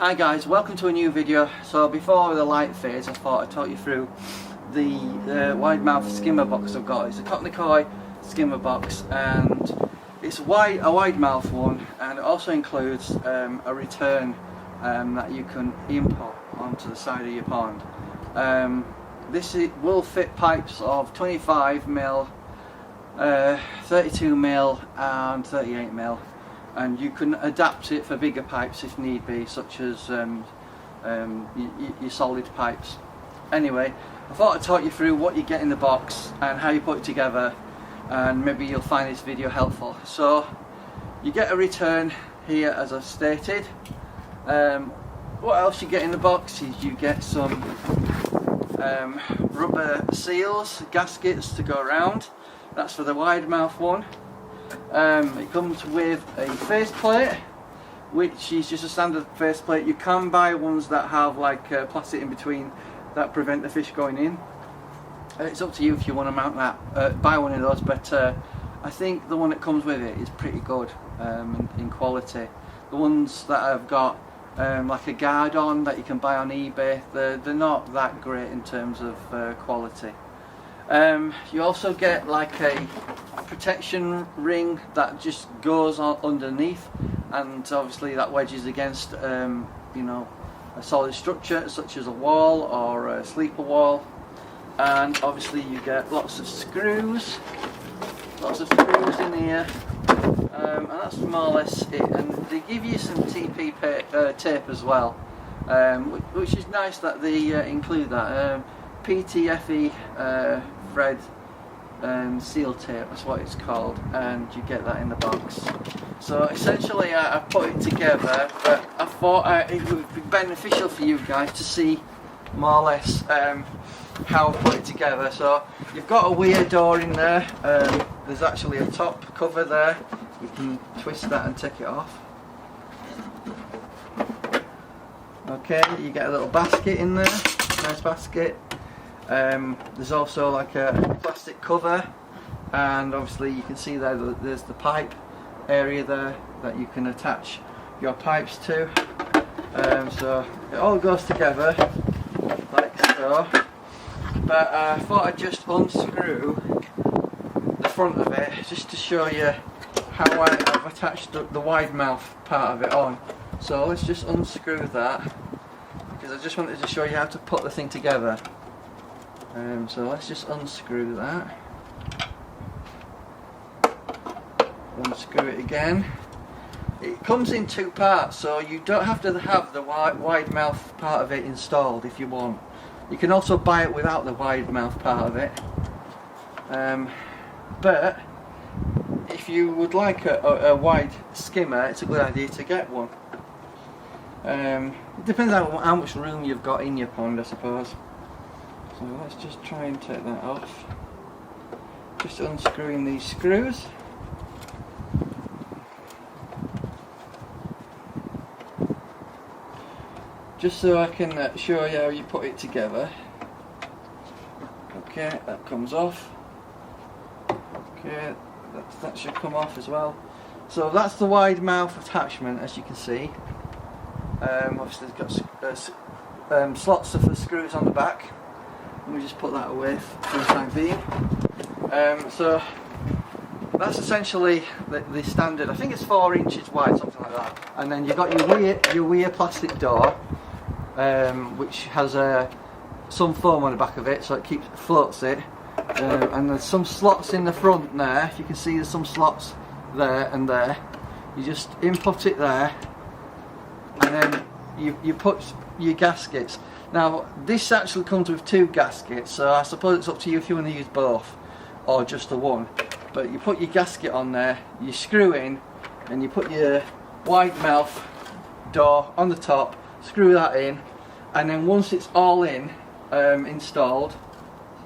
Hi guys, welcome to a new video. So before the light fades, I thought I'd talk you through the wide mouth skimmer box I've got. It's a Kockney Koi Skimmer box, and it's a wide mouth one, and it also includes a return that you can input onto the side of your pond. This will fit pipes of 25mm, 32mm and 38mm, and you can adapt it for bigger pipes if need be, such as your solid pipes. Anyway, I thought I'd talk you through what you get in the box and how you put it together, and maybe you'll find this video helpful. So you get a return here, as I've stated. What else you get in the box is you get some rubber seals, gaskets to go around. That's for the wide mouth one. It comes with a faceplate, which is just a standard faceplate. You can buy ones that have like plastic in between that prevent the fish going in. It's up to you if you want to mount that, buy one of those, but I think the one that comes with it is pretty good in quality. The ones that I've got like a guard on that you can buy on eBay, they're not that great in terms of quality. You also get like a protection ring that just goes on underneath, and obviously that wedges against you know, a solid structure such as a wall or a sleeper wall. And obviously you get lots of screws in here, and that's more or less it. And they give you some TP tape as well, which is nice that they include that. PTFE thread seal tape, that's what it's called, and you get that in the box. So essentially I put it together, but I thought it would be beneficial for you guys to see more or less how I put it together. So you've got a weir door in there. There's actually a top cover there. You can twist that and take it off. Okay, you get a little basket in there, nice basket. There's also like a plastic cover, and obviously you can see there that there's the pipe area there that you can attach your pipes to. So it all goes together like so. But I thought I'd just unscrew the front of it just to show you how I've attached the wide mouth part of it on. So let's just unscrew that, because I just wanted to show you how to put the thing together. So let's just unscrew that. Unscrew it again. It comes in two parts, so you don't have to have the wide mouth part of it installed if you want. You can also buy it without the wide mouth part of it. But if you would like a wide skimmer, it's a good idea to get one. It depends on how much room you've got in your pond, I suppose. So let's just try and take that off. Just unscrewing these screws. Just so I can show you how you put it together. Okay, that comes off. Okay, that should come off as well. So that's the wide mouth attachment, as you can see. Obviously it's got slots for the screws on the back. Let me just put that away for the time being. So that's essentially the standard. I think it's 4 inches wide, something like that. And then you've got your weir plastic door, which has some foam on the back of it, so it floats it. And there's some slots in the front there. If you can see, there's some slots there and there. You just input it there, and then you put your gaskets. Now this actually comes with 2 gaskets, so I suppose it's up to you if you want to use both or just the one. But you put your gasket on there, you screw in, and you put your wide mouth door on the top, screw that in, and then once it's all in, installed,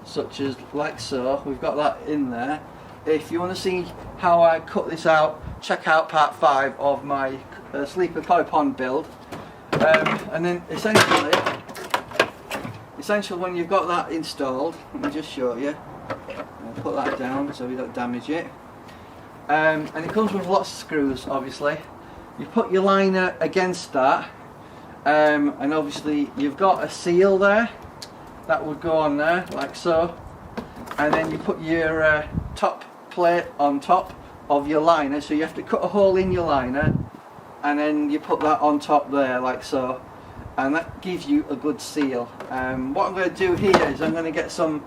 such as like so, we've got that in there. If you want to see how I cut this out, check out part 5 of my sleeper koi pond build. And then essentially when you've got that installed, let me just show you. I'll put that down so we don't damage it. And it comes with lots of screws, obviously. You put your liner against that, and obviously you've got a seal there that would go on there like so, and then you put your top plate on top of your liner, so you have to cut a hole in your liner and then you put that on top there like so, and that gives you a good seal. What I'm going to do here is I'm going to get some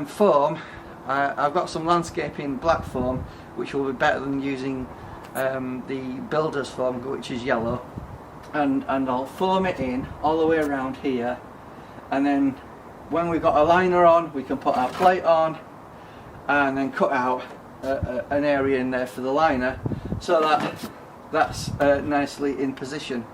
foam. I've got some landscaping black foam which will be better than using the builder's foam, which is yellow, and I'll foam it in all the way around here, and then when we've got a liner on we can put our plate on and then cut out an area in there for the liner, so that's nicely in position.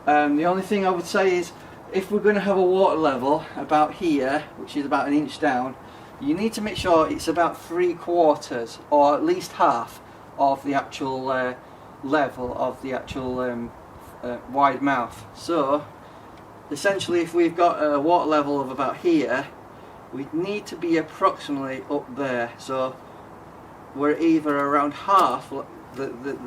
The only thing I would say is, if we're going to have a water level about here, which is about an inch down, you need to make sure it's about 3/4 or at least half of the actual level of the actual wide mouth. So essentially, if we've got a water level of about here, we need to be approximately up there, so we're either around half the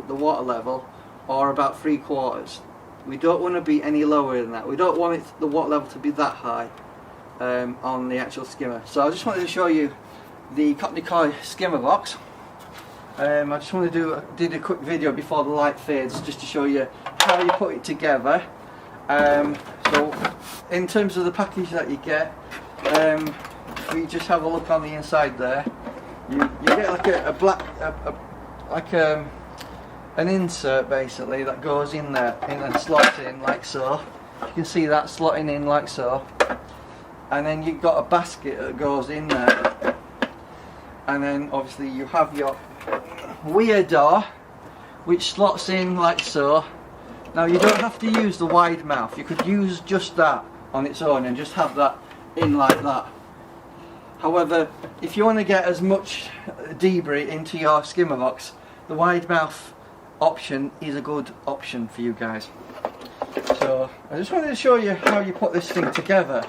water level or about 3/4. We don't want to be any lower than that. We don't want the water level to be that high on the actual skimmer. So I just wanted to show you the Kockney Koi Skimmer box. I just want to did a quick video before the light fades, just to show you how you put it together. So in terms of the package that you get, if we just have a look on the inside there, you get like a black an insert basically that goes in there and slots in like so. You can see that slotting in like so, and then you've got a basket that goes in there, and then obviously you have your weir door which slots in like so. Now you don't have to use the wide mouth, you could use just that on its own and just have that in like that. However, if you want to get as much debris into your skimmer box, the wide mouth option is a good option for you guys. So I just wanted to show you how you put this thing together,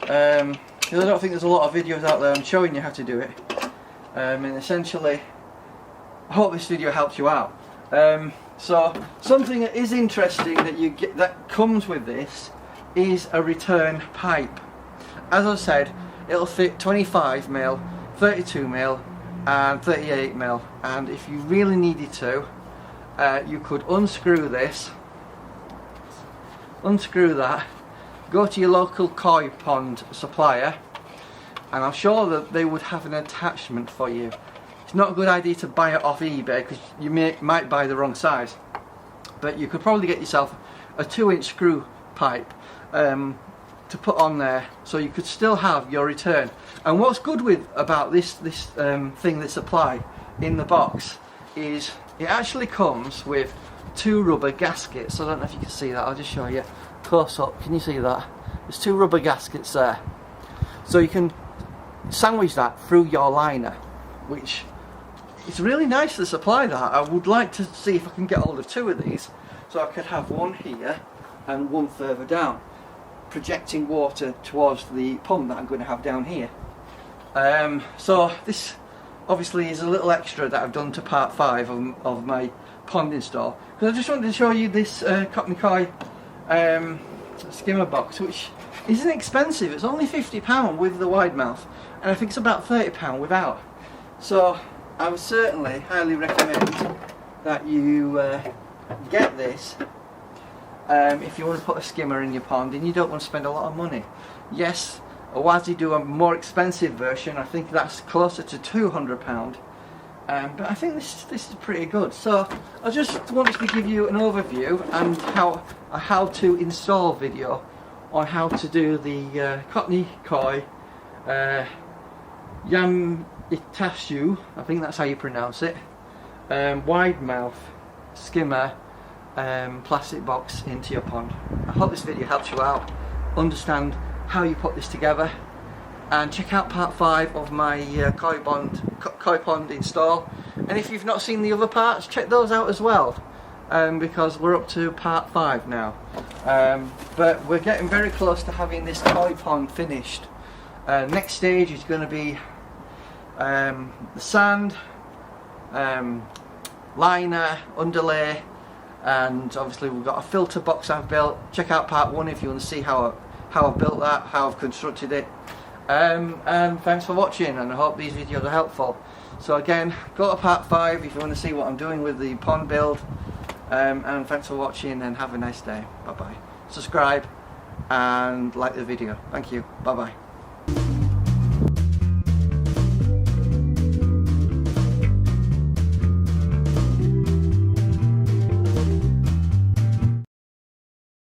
because I don't think there's a lot of videos out there on showing you how to do it, and essentially I hope this video helps you out. So something that is interesting that you get that comes with this is a return pipe. As I said, it'll fit 25mm, 32mm and 38mm, and if you really needed to, you could unscrew this, unscrew that, go to your local koi pond supplier, and I'm sure that they would have an attachment for you. It's not a good idea to buy it off eBay because you might buy the wrong size, but you could probably get yourself a 2-inch screw pipe to put on there, so you could still have your return. And what's good about this thing they supply in the box is it actually comes with 2 rubber gaskets. I don't know if you can see that, I'll just show you close up. Can you see that? There's 2 rubber gaskets there, so you can sandwich that through your liner, which it's really nice to supply that. I would like to see if I can get hold of 2 of these, so I could have one here and one further down, projecting water towards the pump that I'm going to have down here. So this obviously is a little extra that I've done to part 5 of my pond install, because I just wanted to show you this Kockney Koi skimmer box, which isn't expensive. It's only £50 with the wide mouth, and I think it's about £30 without. So I would certainly highly recommend that you get this if you want to put a skimmer in your pond and you don't want to spend a lot of money. Yes, Owazi do a more expensive version. I think that's closer to £200, but I think this is pretty good. So I just wanted to give you an overview and how to install video on how to do the Kockney Koi Yamitsu, I think that's how you pronounce it, wide mouth skimmer plastic box into your pond. I hope this video helps you out, understand how you put this together, and check out part 5 of my koi pond install. And if you've not seen the other parts, check those out as well, because we're up to part 5 now. But we're getting very close to having this koi pond finished. Next stage is going to be the sand, liner, underlay, and obviously we've got a filter box I've built. Check out part 1 if you want to see how I've built that, how I've constructed it. And thanks for watching, and I hope these videos are helpful. So again, go to part 5 if you want to see what I'm doing with the pond build. And thanks for watching, and have a nice day. Bye bye. Subscribe and like the video. Thank you. Bye bye.